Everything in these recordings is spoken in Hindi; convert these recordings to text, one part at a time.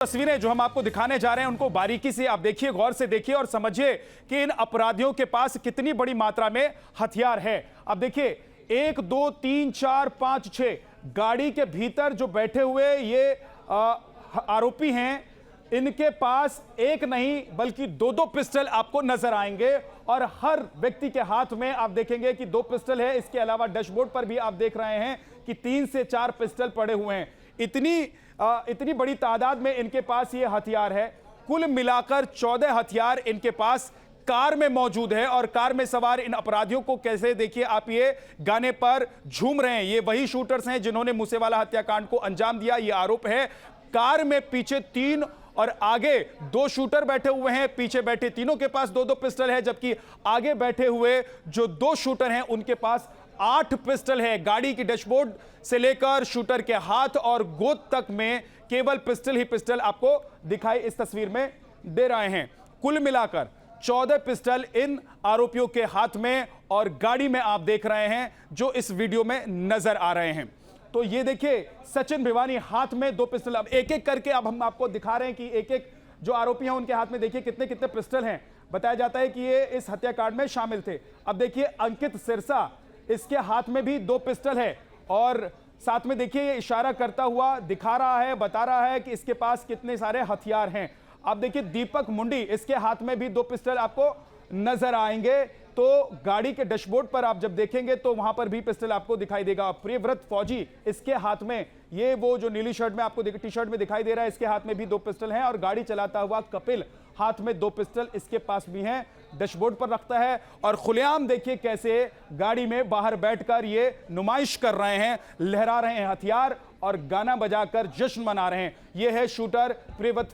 तस्वीरें जो हम आपको दिखाने जा रहे हैं उनको बारीकी से आप देखिए, गौर से देखिए और समझिए कि इन अपराधियों के पास कितनी बड़ी मात्रा में हथियार है। अब देखिए 1 2 3 4 5 6 गाड़ी के भीतर जो बैठे हुए ये आरोपी हैं, इनके पास एक नहीं बल्कि दो पिस्टल आपको नजर आएंगे और हर व्यक्ति के हाथ में आप देखेंगे कि 2 पिस्टल है। इसके अलावा डैशबोर्ड पर भी आप देख रहे हैं कि 3 से 4 पिस्टल पड़े हुए हैं। इतनी बड़ी तादाद में इनके पास ये हथियार है। कुल मिलाकर 14 हथियार इनके पास कार में मौजूद है और कार में सवार इन अपराधियों को कैसे देखिए आप ये गाने पर झूम रहे हैं। ये वही शूटर्स हैं जिन्होंने मूसेवाला हत्याकांड को अंजाम दिया। ये आरोप है। कार में पीछे 3 और आगे 2 शूटर बैठे हुए हैं। पीछे बैठे तीनों के पास 2 पिस्टल है, जबकि आगे बैठे हुए जो 2 शूटर हैं उनके पास 8 पिस्टल है। गाड़ी की डैशबोर्ड से लेकर शूटर के हाथ और गोद तक में केवल पिस्टल ही पिस्टल आपको दिखाई इस तस्वीर में दे रहे हैं। कुल मिलाकर 14 पिस्टल इन आरोपियों के हाथ में और गाड़ी में आप देख रहे हैं जो इस वीडियो में नजर आ रहे हैं। तो ये देखिए सचिन भिवानी हाथ में 2 पिस्टल। अब एक एक करके अब हम आपको दिखा रहे हैं कि एक एक जो आरोपी हैं उनके हाथ में देखिए कितने कितने पिस्टल हैं। बताया जाता है कि ये इस हत्याकांड में शामिल थे। अब देखिए अंकित सिरसा, इसके हाथ में भी 2 पिस्टल है और साथ में देखिए ये इशारा करता हुआ दिखा रहा है, बता रहा है कि इसके पास कितने सारे हथियार हैं। अब देखिए दीपक मुंडी, इसके हाथ में भी 2 पिस्टल आपको नजर आएंगे। तो गाड़ी के डैशबोर्ड पर आप जब देखेंगे तो वहां पर भी पिस्टल आपको दिखाई देगा। प्रियव्रत फौजी, इसके हाथ में ये वो जो नीली शर्ट में आपको टी शर्ट में दिखाई दे रहा है, इसके हाथ में भी 2 पिस्टल हैं और गाड़ी चलाता हुआ कपिल, हाथ में 2 पिस्टल इसके पास भी हैं, डैशबोर्ड पर रखता है और खुलेआम देखिए कैसे गाड़ी में बाहर बैठकर ये नुमाइश कर रहे हैं, लहरा रहे हैं हथियार और गाना बजाकर जश्न मना रहे हैं। ये है शूटर प्रियव्रत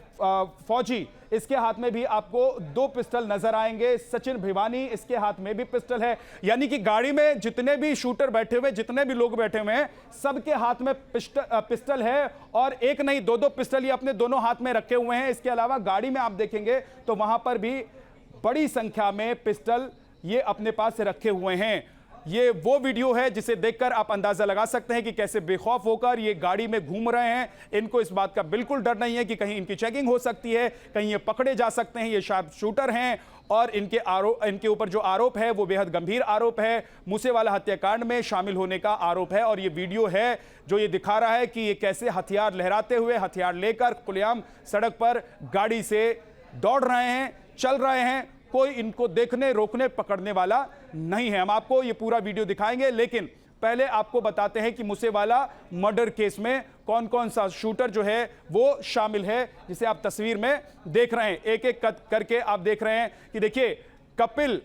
फौजी, इसके हाथ में भी आपको 2 पिस्टल नजर आएंगे। सचिन भिवानी, इसके हाथ में भी पिस्टल है। यानी कि गाड़ी में जितने भी शूटर बैठे हुए, जितने भी लोग बैठे हुए हैं, सबके हाथ में पिस्टल है और एक नहीं 2 पिस्टल ये अपने दोनों हाथ में रखे हुए हैं। इसके अलावा गाड़ी में आप देखेंगे तो वहां पर भी बड़ी संख्या में पिस्टल ये अपने पास रखे हुए हैं। ये वो वीडियो है जिसे देखकर आप अंदाजा लगा सकते हैं कि कैसे बेखौफ होकर ये गाड़ी में घूम रहे हैं। इनको इस बात का बिल्कुल डर नहीं है कि कहीं इनकी चेकिंग हो सकती है, कहीं ये पकड़े जा सकते हैं। ये शार्प शूटर हैं और इनके ऊपर जो आरोप है वो बेहद गंभीर आरोप है। मूसेवाला हत्याकांड में शामिल होने का आरोप है और ये वीडियो है जो ये दिखा रहा है कि ये कैसे हथियार लहराते हुए, हथियार लेकर खुलेआम सड़क पर गाड़ी से दौड़ रहे हैं, चल रहे हैं। कोई इनको देखने, रोकने, पकड़ने वाला नहीं है। हम आपको ये पूरा वीडियो दिखाएंगे, लेकिन पहले आपको बताते हैं कि मूसेवाला मर्डर केस में कौन कौन सा शूटर जो है वो शामिल है, जिसे आप तस्वीर में देख रहे हैं। एक एक करके आप देख रहे हैं कि देखिए कपिल,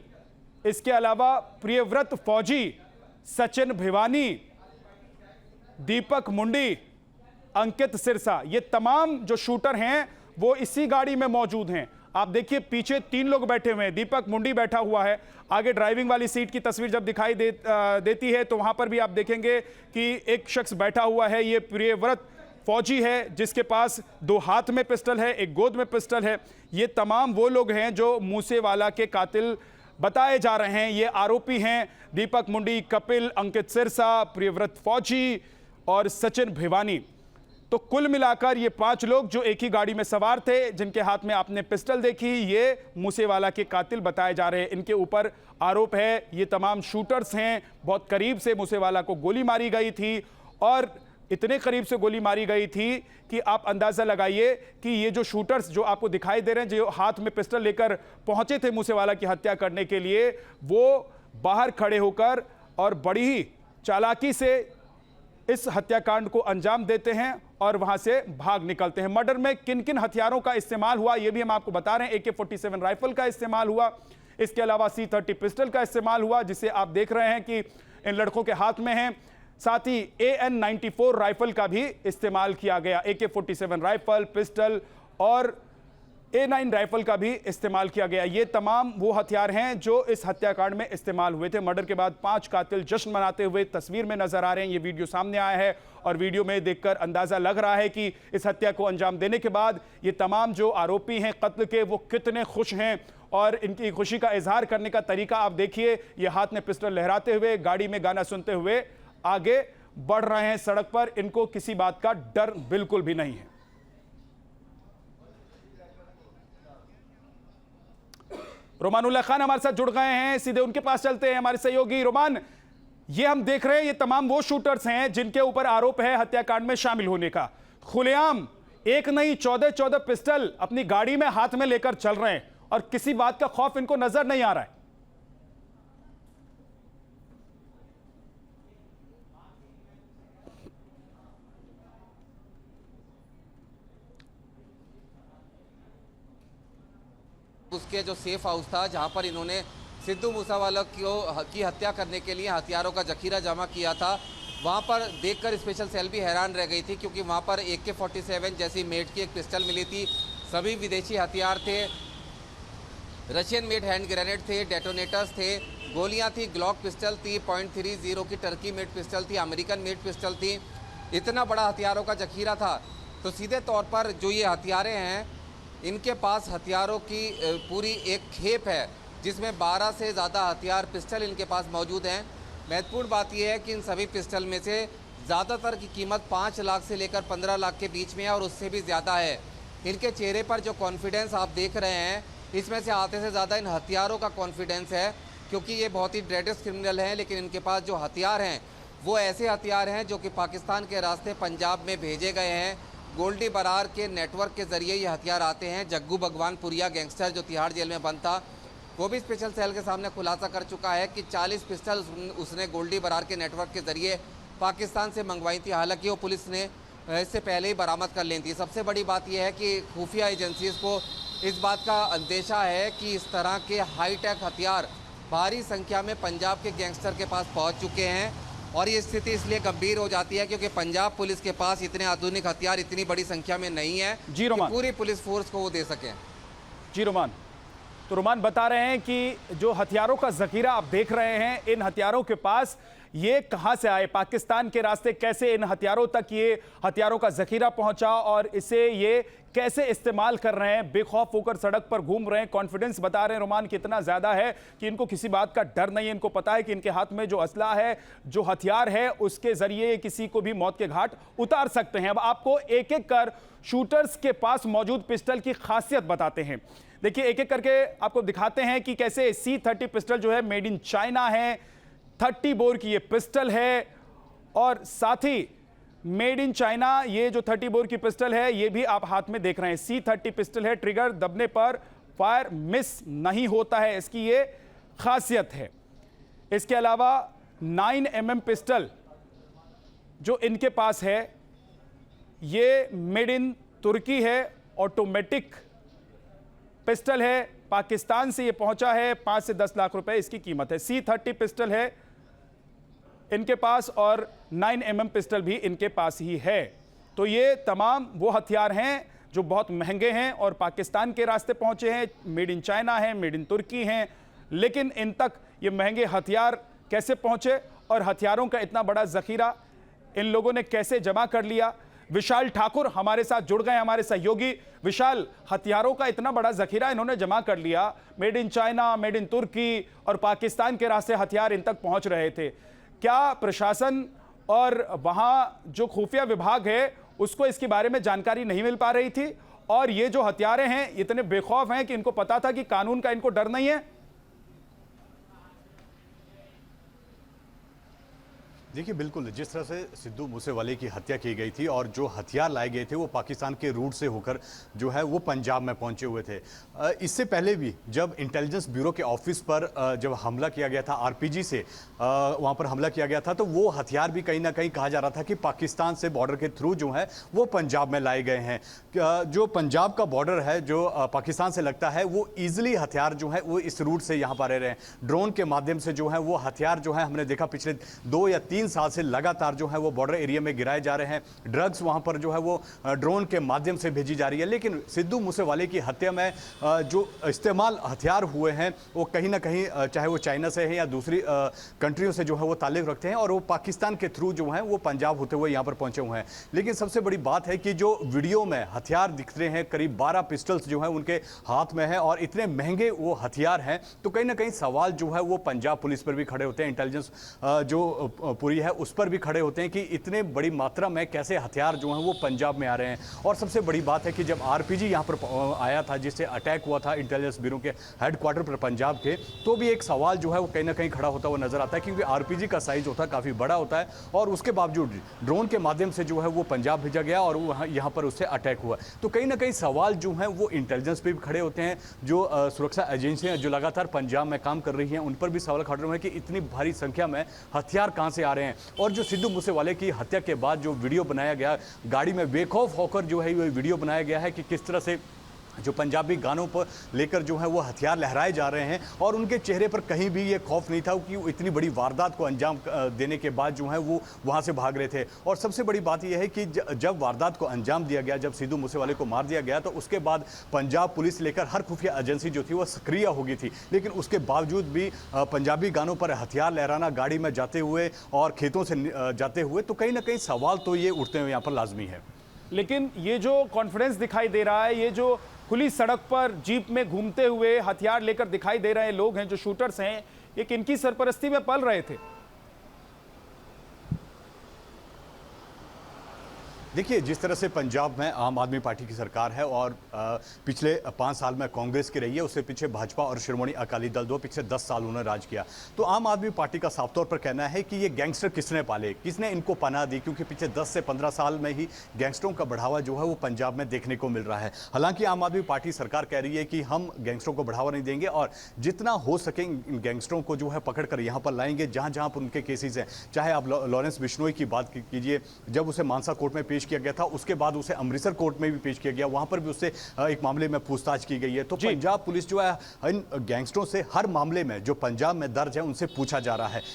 इसके अलावा प्रियव्रत फौजी, सचिन भिवानी, दीपक मुंडी, अंकित सिरसा, ये तमाम जो शूटर हैं वो इसी गाड़ी में मौजूद हैं। आप देखिए पीछे 3 लोग बैठे हुए हैं। दीपक मुंडी बैठा हुआ है। आगे ड्राइविंग वाली सीट की तस्वीर जब दिखाई देती है तो वहां पर भी आप देखेंगे कि एक शख्स बैठा हुआ है। ये प्रियव्रत फौजी है जिसके पास 2 हाथ में पिस्टल है, एक गोद में पिस्टल है। ये तमाम वो लोग हैं जो मूसेवाला के कातिल बताए जा रहे हैं। ये आरोपी हैं दीपक मुंडी, कपिल, अंकित सिरसा, प्रियव्रत फौजी और सचिन भिवानी। तो कुल मिलाकर ये 5 लोग जो एक ही गाड़ी में सवार थे, जिनके हाथ में आपने पिस्टल देखी, ये मूसेवाला के कातिल बताए जा रहे हैं। इनके ऊपर आरोप है ये तमाम शूटर्स हैं। बहुत करीब से मूसेवाला को गोली मारी गई थी और इतने करीब से गोली मारी गई थी कि आप अंदाजा लगाइए कि ये जो शूटर्स जो आपको दिखाई दे रहे हैं, जो हाथ में पिस्टल लेकर पहुंचे थे मूसेवाला की हत्या करने के लिए, वो बाहर खड़े होकर और बड़ी ही चालाकी से इस हत्याकांड को अंजाम देते हैं और वहां से भाग निकलते हैं। मर्डर में किन किन हथियारों का इस्तेमाल हुआ ये भी हम आपको बता रहे हैं। AK-47 राइफल का इस्तेमाल हुआ, इसके अलावा C-30 पिस्टल का इस्तेमाल हुआ जिसे आप देख रहे हैं कि इन लड़कों के हाथ में है। साथ ही AN-94 राइफल का भी इस्तेमाल किया गया। AK-47 राइफल, पिस्टल और A9 राइफल का भी इस्तेमाल किया गया। ये तमाम वो हथियार हैं जो इस हत्याकांड में इस्तेमाल हुए थे। मर्डर के बाद 5 कातिल जश्न मनाते हुए तस्वीर में नजर आ रहे हैं। ये वीडियो सामने आया है और वीडियो में देखकर अंदाजा लग रहा है कि इस हत्या को अंजाम देने के बाद ये तमाम जो आरोपी हैं कत्ल के, वो कितने खुश हैं और इनकी खुशी का इजहार करने का तरीका आप देखिए। ये हाथ में पिस्टल लहराते हुए, गाड़ी में गाना सुनते हुए आगे बढ़ रहे हैं सड़क पर। इनको किसी बात का डर बिल्कुल भी नहीं है। रोमानुल्लाह खान हमारे साथ जुड़ गए हैं, सीधे उनके पास चलते हैं। हमारे सहयोगी रोमान, ये हम देख रहे हैं ये तमाम वो शूटर्स हैं जिनके ऊपर आरोप है हत्याकांड में शामिल होने का। खुलेआम एक नहीं 14 पिस्टल अपनी गाड़ी में हाथ में लेकर चल रहे हैं और किसी बात का खौफ इनको नजर नहीं आ रहा है। उसके जो सेफ हाउस था जहां पर इन्होंने सिद्धू मूसेवाला की हत्या करने के लिए हथियारों का जखीरा जमा किया था, वहां पर देखकर स्पेशल सेल भी हैरान रह गई थी, क्योंकि वहां पर AK-47 जैसी मेड की एक पिस्टल मिली थी। सभी विदेशी हथियार थे, रशियन मेड हैंड ग्रेनेड थे, डेटोनेटर्स थे, गोलियां थी, ग्लॉक पिस्टल थी, .30 की टर्की मेड पिस्टल थी, अमेरिकन मेड पिस्टल थी। इतना बड़ा हथियारों का जखीरा था, तो सीधे तौर पर जो ये हथियारें हैं, इनके पास हथियारों की पूरी एक खेप है, जिसमें 12 से ज़्यादा हथियार पिस्टल इनके पास मौजूद हैं। महत्वपूर्ण बात यह है कि इन सभी पिस्टल में से ज़्यादातर की कीमत 5 लाख से लेकर 15 लाख के बीच में है और उससे भी ज़्यादा है। इनके चेहरे पर जो कॉन्फिडेंस आप देख रहे हैं, इसमें से आधे से ज़्यादा इन हथियारों का कॉन्फिडेंस है, क्योंकि ये बहुत ही ड्रेडेस्ट क्रिमिनल हैं, लेकिन इनके पास जो हथियार हैं वो ऐसे हथियार हैं जो कि पाकिस्तान के रास्ते पंजाब में भेजे गए हैं। गोल्डी बरार के नेटवर्क के ज़रिए ये हथियार आते हैं। जग्गू भगवानपुरिया गैंगस्टर जो तिहाड़ जेल में बंद था, वो भी स्पेशल सेल के सामने खुलासा कर चुका है कि 40 पिस्टल उसने गोल्डी बरार के नेटवर्क के ज़रिए पाकिस्तान से मंगवाई थी। हालांकि वो पुलिस ने इससे पहले ही बरामद कर ली थी। सबसे बड़ी बात यह है कि खुफिया एजेंसीज़ को इस बात का अंदेशा है कि इस तरह के हाईटेक हथियार भारी संख्या में पंजाब के गैंगस्टर के पास पहुँच चुके हैं, और ये स्थिति इसलिए गंभीर हो जाती है क्योंकि पंजाब पुलिस के पास इतने आधुनिक हथियार इतनी बड़ी संख्या में नहीं है कि पूरी पुलिस फोर्स को वो दे सकें। जी रोमान, तो रोमान बता रहे हैं कि जो हथियारों का जखीरा आप देख रहे हैं, इन हथियारों के पास ये कहां से आए, पाकिस्तान के रास्ते कैसे इन हथियारों तक ये हथियारों का जखीरा पहुंचा और इसे ये कैसे इस्तेमाल कर रहे हैं, बेखौफ होकर सड़क पर घूम रहे हैं। कॉन्फिडेंस बता रहे हैं रोमान कितना ज्यादा है कि इनको किसी बात का डर नहीं है। इनको पता है कि इनके हाथ में जो असला है, जो हथियार है, उसके जरिए किसी को भी मौत के घाट उतार सकते हैं। अब आपको एक एक कर शूटर्स के पास मौजूद पिस्टल की खासियत बताते हैं। देखिए एक एक करके आपको दिखाते हैं कि कैसे C-30 पिस्टल जो है मेड इन चाइना है, 30 बोर की ये पिस्टल है, और साथ ही मेड इन चाइना ये जो 30 बोर की पिस्टल है ये भी आप हाथ में देख रहे हैं। C-30 पिस्टल है, ट्रिगर दबने पर फायर मिस नहीं होता है, इसकी ये खासियत है। इसके अलावा 9mm पिस्टल जो इनके पास है ये मेड इन तुर्की है, ऑटोमेटिक पिस्टल है, पाकिस्तान से ये पहुंचा है, 5 से 10 लाख रुपए इसकी कीमत है। C-30 पिस्टल है इनके पास और 9mm पिस्टल भी इनके पास ही है। तो ये तमाम वो हथियार हैं जो बहुत महंगे हैं और पाकिस्तान के रास्ते पहुंचे हैं, मेड इन चाइना है, मेड इन तुर्की हैं, लेकिन इन तक ये महंगे हथियार कैसे पहुंचे और हथियारों का इतना बड़ा जखीरा इन लोगों ने कैसे जमा कर लिया। विशाल ठाकुर हमारे साथ जुड़ गए, हमारे सहयोगी। विशाल, हथियारों का इतना बड़ा जखीरा इन्होंने जमा कर लिया, made in China, made in तुर्की और पाकिस्तान के रास्ते हथियार इन तक पहुंच रहे थे। क्या प्रशासन और वहां जो खुफिया विभाग है उसको इसके बारे में जानकारी नहीं मिल पा रही थी, और ये जो हथियारें हैं इतने बेखौफ हैं कि इनको पता था कि कानून का इनको डर नहीं है? देखिए बिल्कुल, जिस तरह से सिद्धू मूसेवाले की हत्या की गई थी और जो हथियार लाए गए थे वो पाकिस्तान के रूट से होकर जो है वो पंजाब में पहुंचे हुए थे। इससे पहले भी जब इंटेलिजेंस ब्यूरो के ऑफिस पर जब हमला किया गया था आरपीजी से, वहां पर हमला किया गया था, तो वो हथियार भी कहीं ना कहीं कहा जा रहा था कि पाकिस्तान से बॉर्डर के थ्रू जो है वो पंजाब में लाए गए हैं। जो पंजाब का बॉर्डर है जो पाकिस्तान से लगता है, वो ईजिली हथियार जो है वो इस रूट से यहाँ पर आ रहे हैं। ड्रोन के माध्यम से जो है वो हथियार जो है हमने देखा पिछले 2 या 3 साल से लगातार जो है वो बॉर्डर एरिया में गिराए जा रहे हैं। ड्रग्स वहां पर जो है वो ड्रोन के माध्यम से भेजी जा रही है। लेकिन सिद्धू मूसेवाले की हत्या में जो इस्तेमाल हथियार हुए हैं वो कहीं ना कहीं चाहे वो चाइना से है या दूसरी कंट्रियों से जो है वो ताल्लुक रखते हैं, और वो पाकिस्तान के थ्रू जो है वो पंजाब होते हुए यहाँ पर पहुंचे हुए हैं। लेकिन सबसे बड़ी बात है कि जो वीडियो में हथियार दिख रहे हैं, करीब 12 पिस्टल्स जो है उनके हाथ में है और इतने महंगे वो हथियार हैं, तो कहीं ना कहीं सवाल जो है वो पंजाब पुलिस पर भी खड़े होते हैं। इंटेलिजेंस जो पूरी हो रही है उस पर भी खड़े होते हैं कि इतने बड़ी मात्रा में कैसे हथियार जो हैं वो पंजाब में आ रहे हैं। और सबसे बड़ी बात है कि जब आरपीजी यहाँ पर आया था, जिससे अटैक हुआ था इंटेलिजेंस ब्यूरो के हेडक्वार्टर पर पंजाब के, तो भी एक सवाल जो है वो कहीं ना कहीं खड़ा होता हुआ नजर आता है, क्योंकि आरपीजी का साइज होता है काफ़ी बड़ा होता है और उसके बावजूद ड्रोन के माध्यम से जो है वो पंजाब भेजा गया और वहाँ यहाँ पर उससे अटैक हुआ। तो कहीं ना कहीं सवाल जो हैं वो इंटेलिजेंस पे भी खड़े होते हैं, जो सुरक्षा एजेंसियां जो लगातार पंजाब में काम कर रही हैं उन पर भी सवाल खड़े हुए हैं कि इतनी भारी संख्या में हथियार कहाँ से आ रहे हैं। और जो सिद्धू मूसेवाले की हत्या के बाद जो वीडियो बनाया गया, गाड़ी में बेखौफ होकर जो है ये वीडियो बनाया गया है कि किस तरह से जो पंजाबी गानों पर लेकर जो है वो हथियार लहराए जा रहे हैं और उनके चेहरे पर कहीं भी ये खौफ नहीं था कि वो इतनी बड़ी वारदात को अंजाम देने के बाद जो है वो वहाँ से भाग रहे थे। और सबसे बड़ी बात यह है कि जब वारदात को अंजाम दिया गया, जब सिद्धू मूसेवाले को मार दिया गया, तो उसके बाद पंजाब पुलिस लेकर हर खुफिया एजेंसी जो थी वो सक्रिय हो गई थी, लेकिन उसके बावजूद भी पंजाबी गानों पर हथियार लहराना, गाड़ी में जाते हुए और खेतों से जाते हुए, तो कहीं ना कहीं सवाल तो ये उठते हुए यहाँ पर लाजमी है। लेकिन ये जो कॉन्फिडेंस दिखाई दे रहा है, ये जो खुली सड़क पर जीप में घूमते हुए हथियार लेकर दिखाई दे रहे लोग हैं, जो शूटर्स हैं, ये किनकी सरपरस्ती में पल रहे थे? देखिए, जिस तरह से पंजाब में आम आदमी पार्टी की सरकार है और पिछले 5 साल में कांग्रेस की रही है, उससे पीछे भाजपा और श्रोमणी अकाली दल दो, पिछले 10 साल उन्होंने राज किया। तो आम आदमी पार्टी का साफ तौर पर कहना है कि ये गैंगस्टर किसने पाले, किसने इनको पनाह दी, क्योंकि पिछले 10 से 15 साल में ही गैंगस्टरों का बढ़ावा जो है वो पंजाब में देखने को मिल रहा है। हालांकि आम आदमी पार्टी सरकार कह रही है कि हम गैंगस्टरों को बढ़ावा नहीं देंगे और जितना हो सके इन गैंगस्टरों को जो है पकड़कर यहाँ पर लाएंगे जहाँ जहाँ पर उनके केसेज हैं। चाहे आप लॉरेंस बिश्नोई की बात कीजिए, जब उसे मानसा कोर्ट में पेश किया गया था, उसके बाद उसे अमृतसर कोर्ट में भी पेश किया गया, वहां पर भी उससे एक मामले में पूछताछ की गई है। तो पंजाब पुलिस जो है इन गैंगस्टरों से हर मामले में जो पंजाब में दर्ज है उनसे पूछा जा रहा है।